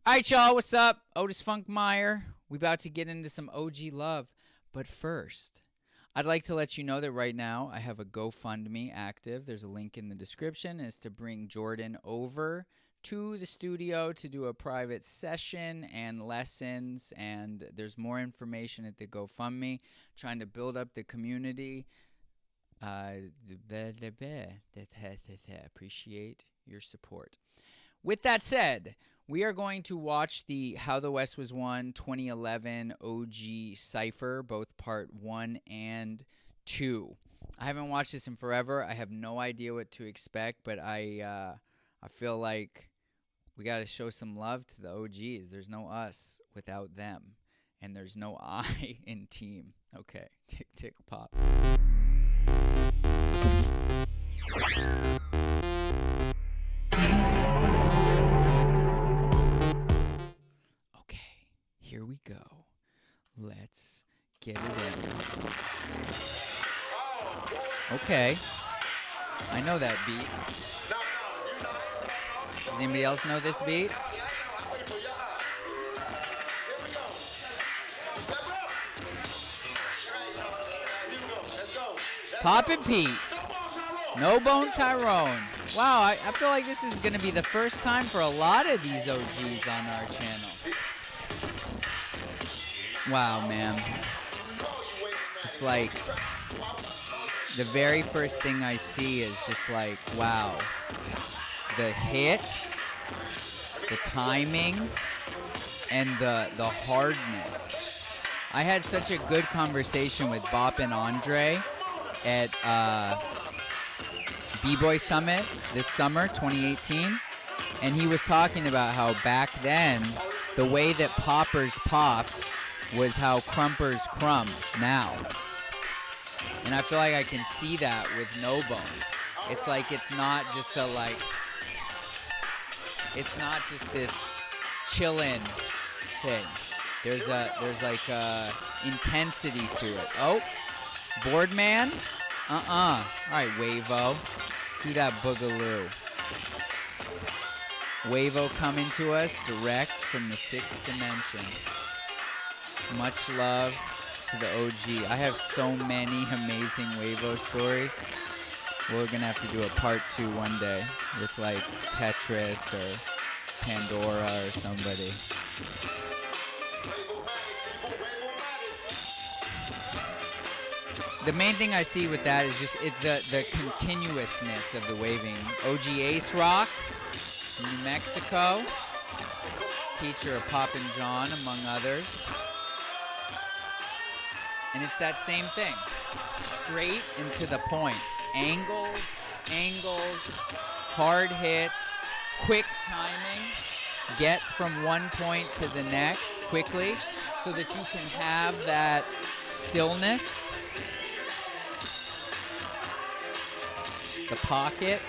All right, y'all, what's up? Otis Funkmeyer. We about to get into some OG love. But first, I'd like to let you know that right now I have a GoFundMe active. There's a link in the description. It's to bring Jordan over to the studio to do a private session and lessons. And there's more information at the GoFundMe, trying to build up the community. Appreciate your support. With that said, we are going to watch the How the West Was Won 2011 OG Cypher, both part 1 and 2. I haven't watched this in forever. I have no idea what to expect, but I feel like we got to show some love to the OGs. There's no us without them, and there's no I in team. Okay, tick, tick, pop. Okay, here we go. Let's get it in. Okay, I know that beat. Does anybody else know this beat? Poppin' Pete. No Bone Tyrone. Wow, I feel like this is going to be the first time for a lot of these OGs on our channel. Wow, man. It's like the very first thing I see is just like, wow. The hit, the timing, and the hardness. I had such a good conversation with Bop and Andre at B-Boy Summit this summer, 2018, and he was talking about how back then, the way that poppers popped was how crumpers crumb now. And I feel like I can see that with No Bone. It's like it's not just a like, it's not just this chillin' thing. There's like a intensity to it. Oh, Boardman? All right, Wavo. Do that boogaloo. Wavo coming to us direct from the 6th dimension. Much love to the OG. I have so many amazing Wavo stories. We're going to have to do a part 2 one day with like Tetris or Pandora or somebody. The main thing I see with that is just the continuousness of the waving. OG Ace Rock from New Mexico, teacher of Poppin' John, among others. And it's that same thing. Straight and to the point. Angles, hard hits, quick timing. Get from one point to the next quickly so that you can have that stillness. The pocket.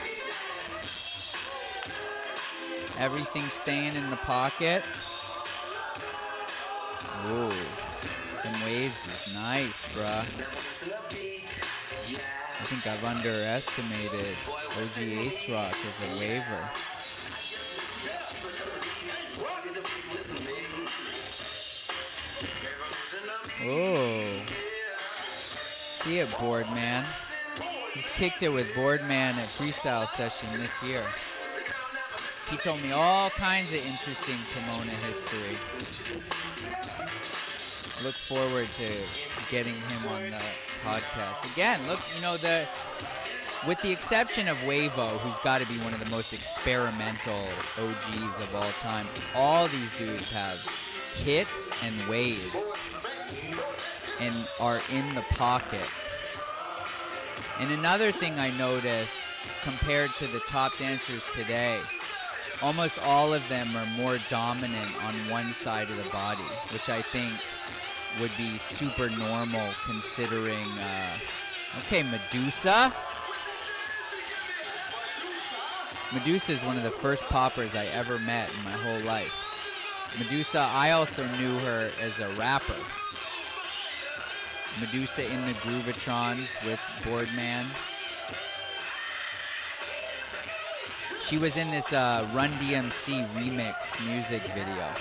Everything staying in the pocket. Ooh. Them waves is nice, bruh. I think I've underestimated OG Ace Rock as a waver. Oh. See it, Boardman. Just kicked it with Boardman at Freestyle Session this year. He told me all kinds of interesting Pomona history. Look forward to getting him on the podcast. Again, look, you know, with the exception of Wavo, who's got to be one of the most experimental OGs of all time, all these dudes have hits and waves and are in the pocket. And another thing I notice compared to the top dancers today, almost all of them are more dominant on one side of the body, which I think would be super normal considering, okay, Medusa. Medusa is one of the first poppers I ever met in my whole life. Medusa, I also knew her as a rapper. Medusa in the Groovatrons with Boardman. She was in this Run DMC remix music video.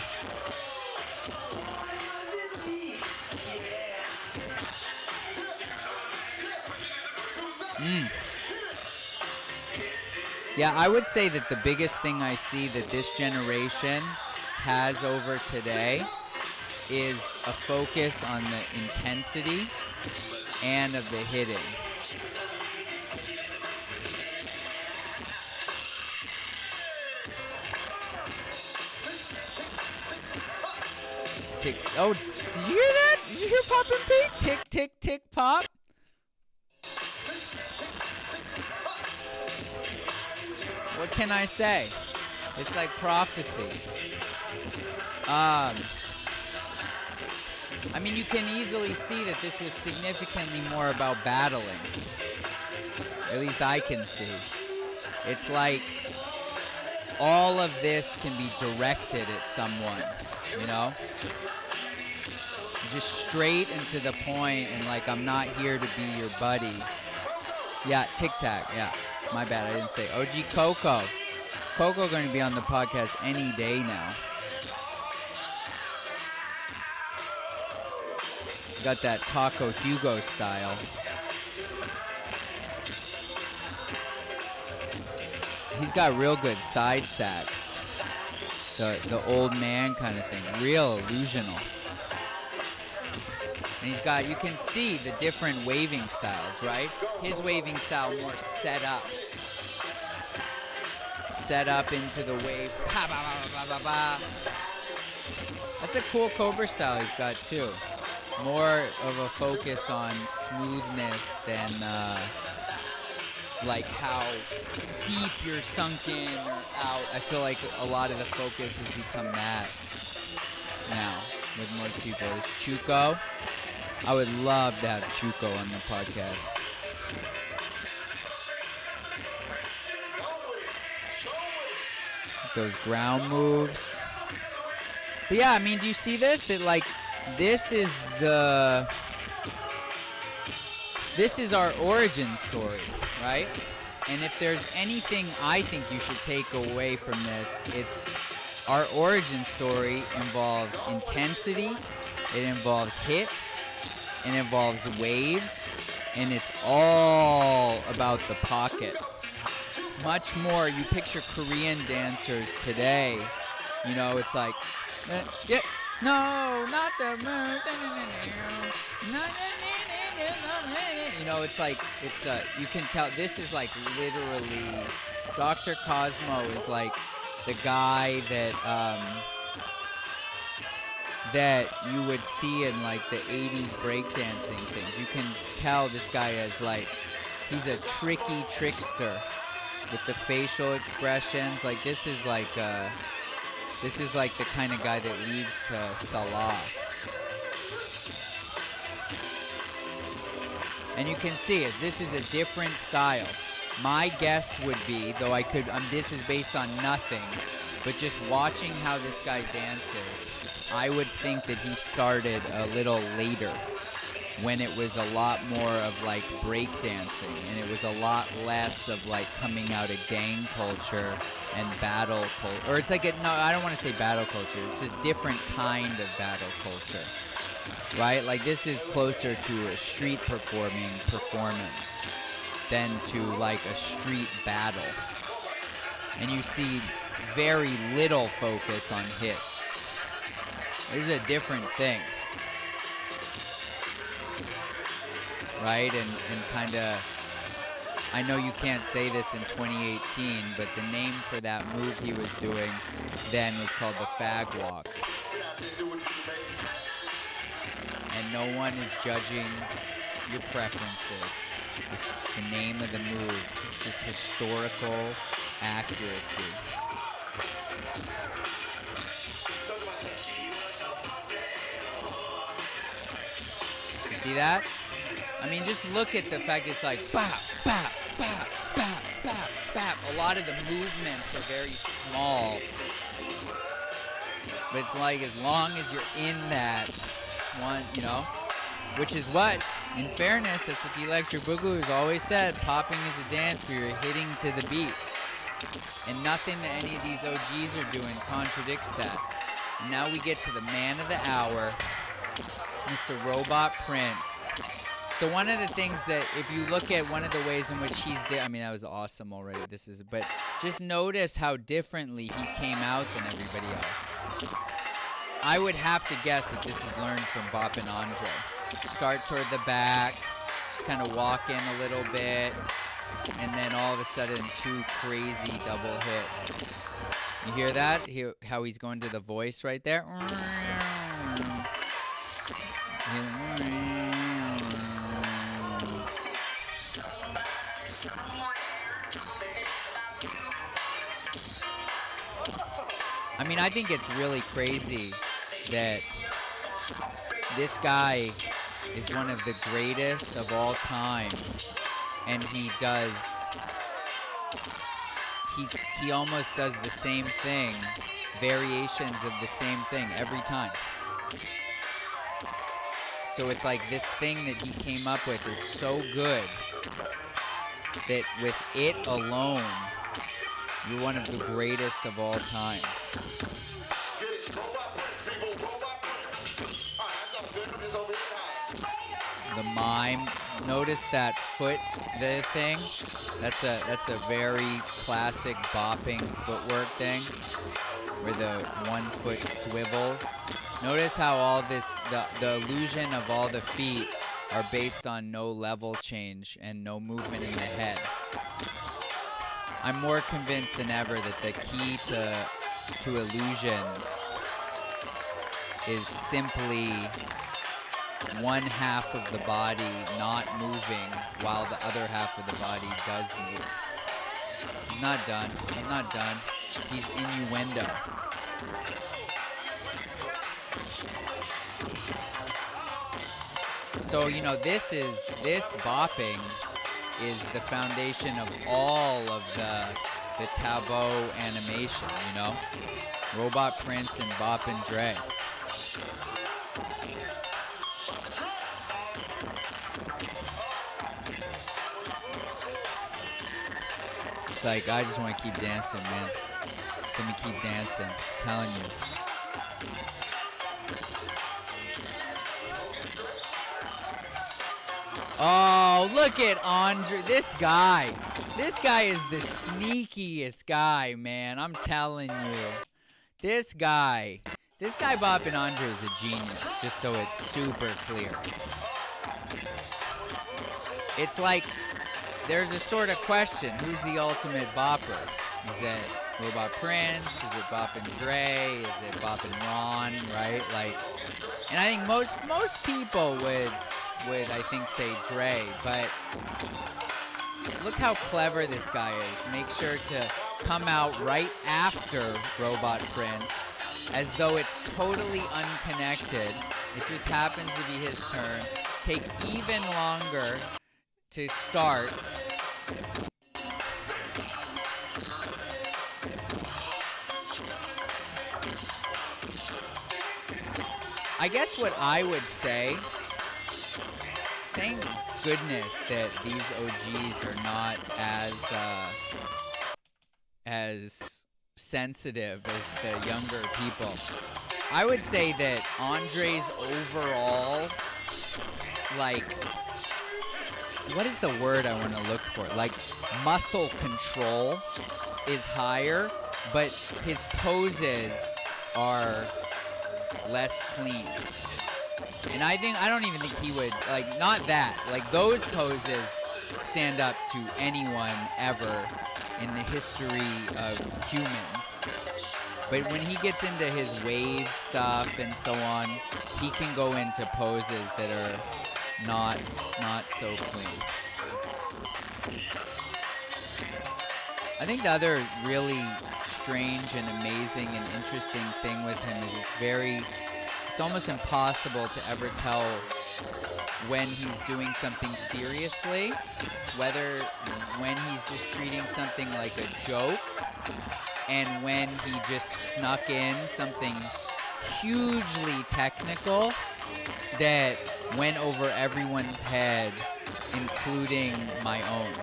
Yeah, I would say that the biggest thing I see that this generation has over today is a focus on the intensity and of the hitting. Tick. Oh, did you hear that? Did you hear Pop and Pink? Tick, tick, tick, pop. What can I say? It's like prophecy. I mean, you can easily see that this was significantly more about battling. At least I can see. It's like all of this can be directed at someone, you know? Just straight and to the point, and like, I'm not here to be your buddy. Yeah, Tic Tac, yeah. My bad, I didn't say. OG Coco. Coco going to be on the podcast any day now. Got that Taco Hugo style. He's got real good side sax. The old man kind of thing. Real illusional. And he's got, you can see the different waving styles, right? His waving style more set up. Set up into the wave. Pa, ba, ba, ba, ba, ba. That's a cool Cobra style he's got too. More of a focus on smoothness than like how deep you're sunk in or out. I feel like a lot of the focus has become that now with most people. This Chuco. I would love to have Chuco on the podcast. Those ground moves. But yeah, I mean, do you see this? That like, this is our origin story, right? And if there's anything I think you should take away from this, it's our origin story involves intensity, it involves hits, it involves waves, and it's all about the pocket. Much more, you picture Korean dancers today, you know, it's like, yeah, no, not the moon. You know, it's like, it's you can tell this is like literally, Dr. Cosmo is like the guy that you would see in like the 80s breakdancing things. You can tell this guy is like, he's a tricky trickster with the facial expressions. Like this is like the kind of guy that leads to Salah. And you can see it. This is a different style. My guess would be, though I could, this is based on nothing, but just watching how this guy dances, I would think that he started a little later, when it was a lot more of like breakdancing, and it was a lot less of like coming out of gang culture and battle culture. Or it's like, no, I don't want to say battle culture. It's a different kind of battle culture, right? Like this is closer to a street performance than to like a street battle. And you see very little focus on hits. There's a different thing. Right? And kind of, I know you can't say this in 2018, but the name for that move he was doing then was called the fag walk. And no one is judging your preferences. It's the name of the move. It's just historical accuracy. You see that? I mean, just look at the fact it's like bop, bop, bop, bop, bop, bop. A lot of the movements are very small. But it's like as long as you're in that one, you know, which is what, in fairness, that's what the Electric Boogaloo has always said. Popping is a dance where you're hitting to the beat. And nothing that any of these OGs are doing contradicts that. And now we get to the man of the hour, Mr. Robot Prince. So one of the things that, if you look at one of the ways in which I mean, that was awesome already. But just notice how differently he came out than everybody else. I would have to guess that this is learned from Bop and Andre. Start toward the back, just kind of walk in a little bit, and then all of a sudden 2 crazy double hits. You hear that? How he's going to the voice right there? I mean, I think it's really crazy that this guy is one of the greatest of all time, and he almost does the same thing, variations of the same thing every time. So it's like this thing that he came up with is so good that with it alone, you're one of the greatest of all time. The mime. Notice that foot, the thing. That's a very classic bopping footwork thing, where the one foot swivels. Notice how all this, the illusion of all the feet are based on no level change and no movement in the head. I'm more convinced than ever that the key to illusions is simply one half of the body not moving while the other half of the body does move. He's not done. He's not done. He's innuendo. So, you know, this bopping is the foundation of all of the Talbot animation, you know? Robot Prince and Bop and Dre. It's like, I just want to keep dancing, man. Just let me keep dancing. I'm telling you. Oh, look at Andre. This guy is the sneakiest guy, man. I'm telling you. This guy Bop and Andre is a genius, just so it's super clear. It's like, there's a sort of question, who's the ultimate bopper? Is it Robot Prince? Is it Bop and Dre? Is it Bop and Ron, right? Like, and I think most people would I think say Dre, but look how clever this guy is. Make sure to come out right after Robot Prince, as though it's totally unconnected. It just happens to be his turn. Take even longer to start. I guess what I would say, thank goodness that these OGs are not as sensitive as the younger people. I would say that Andre's overall, like, what is the word I want to look for? Like, muscle control is higher, but his poses are less clean. And I don't even think he would, like, not that. Like, those poses stand up to anyone ever in the history of humans. But when he gets into his wave stuff and so on, he can go into poses that are not so clean. I think the other really strange and amazing and interesting thing with him is it's almost impossible to ever tell when he's doing something seriously, when he's just treating something like a joke, and when he just snuck in something hugely technical that went over everyone's head, including my own.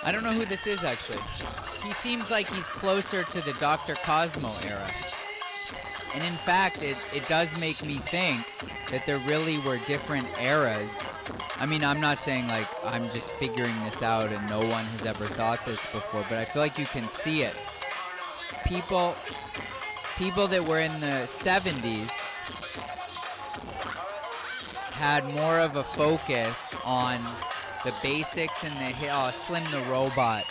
I don't know who this is, actually. He seems like he's closer to the Dr. Cosmo era. And in fact, it does make me think that there really were different eras. I mean, I'm not saying like I'm just figuring this out and no one has ever thought this before, but I feel like you can see it. People that were in the 70s had more of a focus on the basics and the Slim the Robot.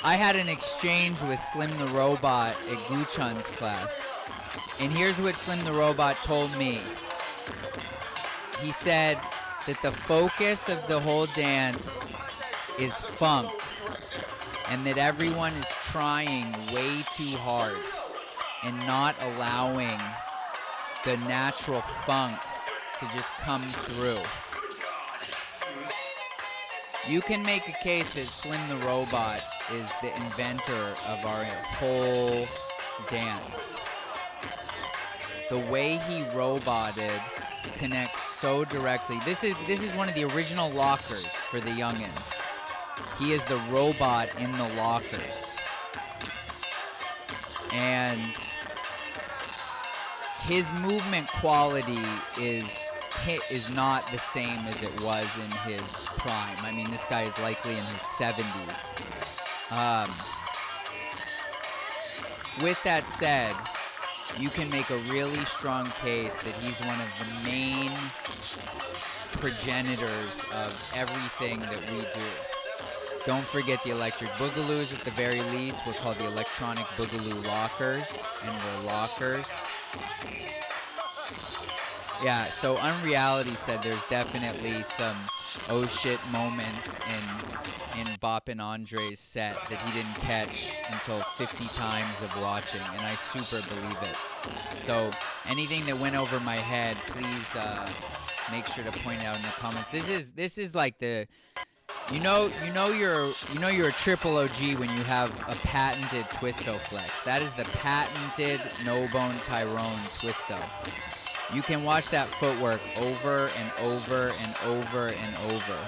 I had an exchange with Slim the Robot at Guchun's class. And here's what Slim the Robot told me. He said that the focus of the whole dance is funk, and that everyone is trying way too hard and not allowing the natural funk to just come through. You can make a case that Slim the Robot is the inventor of our whole dance. The way he roboted connects so directly. This is one of the original lockers for the youngins. He is the robot in the lockers. And his movement quality is not the same as it was in his prime. I mean, this guy is likely in his 70s. With that said, you can make a really strong case that he's one of the main progenitors of everything that we do. Don't forget the electric boogaloos at the very least. We're called the electronic boogaloo lockers, and we're lockers. Yeah, so Unreality said there's definitely some oh shit moments in Bop and Andre's set that he didn't catch until 50 times of watching, and I super believe it. So anything that went over my head, please make sure to point out in the comments. This is like the you know you're a triple OG when you have a patented Twisto flex. That is the patented No Bone Tyrone Twisto. You can watch that footwork over and over and over and over.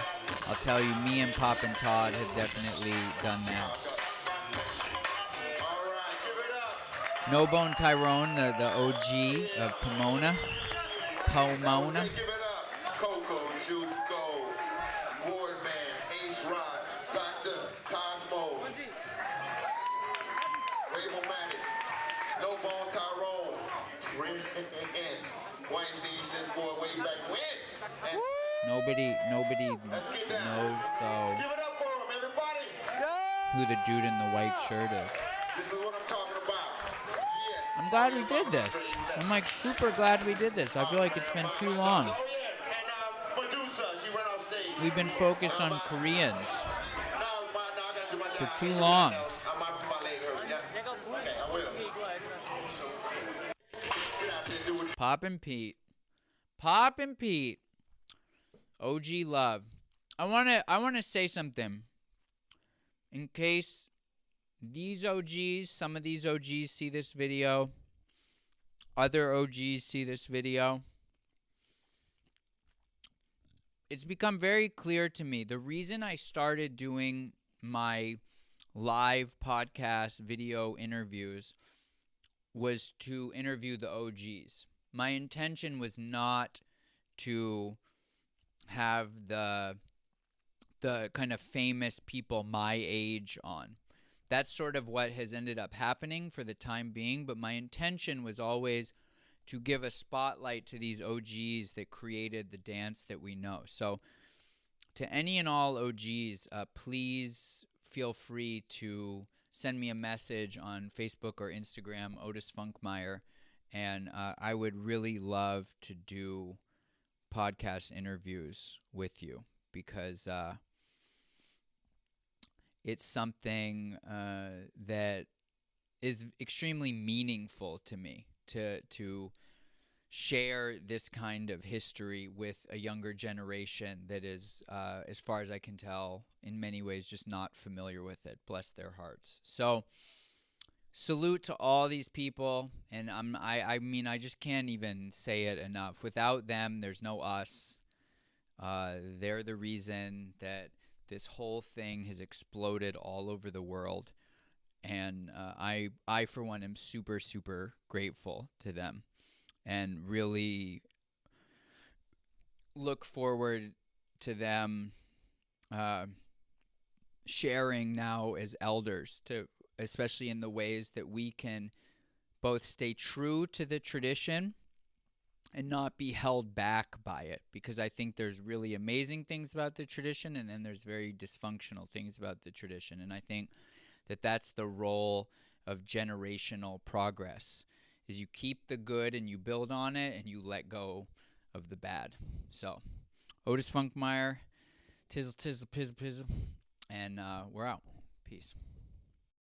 I'll tell you, me and Pop and Todd have definitely done that. No Bone Tyrone, the OG of Pomona. Pomona. Coco, Juco, Boardman, H-Rod, Dr. Cosmo, Rainbow-Matic, No Bones Tyrone, Rinse, YC said boy way back when. Nobody knows though Give it up for him, everybody. who the dude in the white shirt is. This is what I'm talking about. Yes. I'm glad we did this. I'm like super glad we did this. I feel like it's been too long. Oh yeah, and Medusa, she ran off stage. We've been focused on Koreans Now I gotta do my for job. too long. My leg hurt. Yeah. Okay, I will. Get out there, do what you Pop and Pete. Pop and Pete. OG love. I wanna say something. In case these OGs, some of these OGs see this video, other OGs see this video. It's become very clear to me. The reason I started doing my live podcast video interviews was to interview the OGs. My intention was not to have the kind of famous people my age on. That's sort of what has ended up happening for the time being, but my intention was always to give a spotlight to these OGs that created the dance that we know. So to any and all OGs, please feel free to send me a message on Facebook or Instagram, Otis Funkmeyer, and I would really love to do podcast interviews with you because it's something that is extremely meaningful to me to share this kind of history with a younger generation that is, as far as I can tell, in many ways just not familiar with it. Bless their hearts. So salute to all these people, and I mean, I just can't even say it enough. Without them, there's no us. They're the reason that this whole thing has exploded all over the world. And I for one, am super, super grateful to them and really look forward to them sharing now as elders, to especially in the ways that we can both stay true to the tradition and not be held back by it, because I think there's really amazing things about the tradition, and then there's very dysfunctional things about the tradition. And I think that that's the role of generational progress, is you keep the good and you build on it and you let go of the bad. So Otis Funkmeyer, tizzle, tizzle, pizzle, pizzle, and we're out. Peace.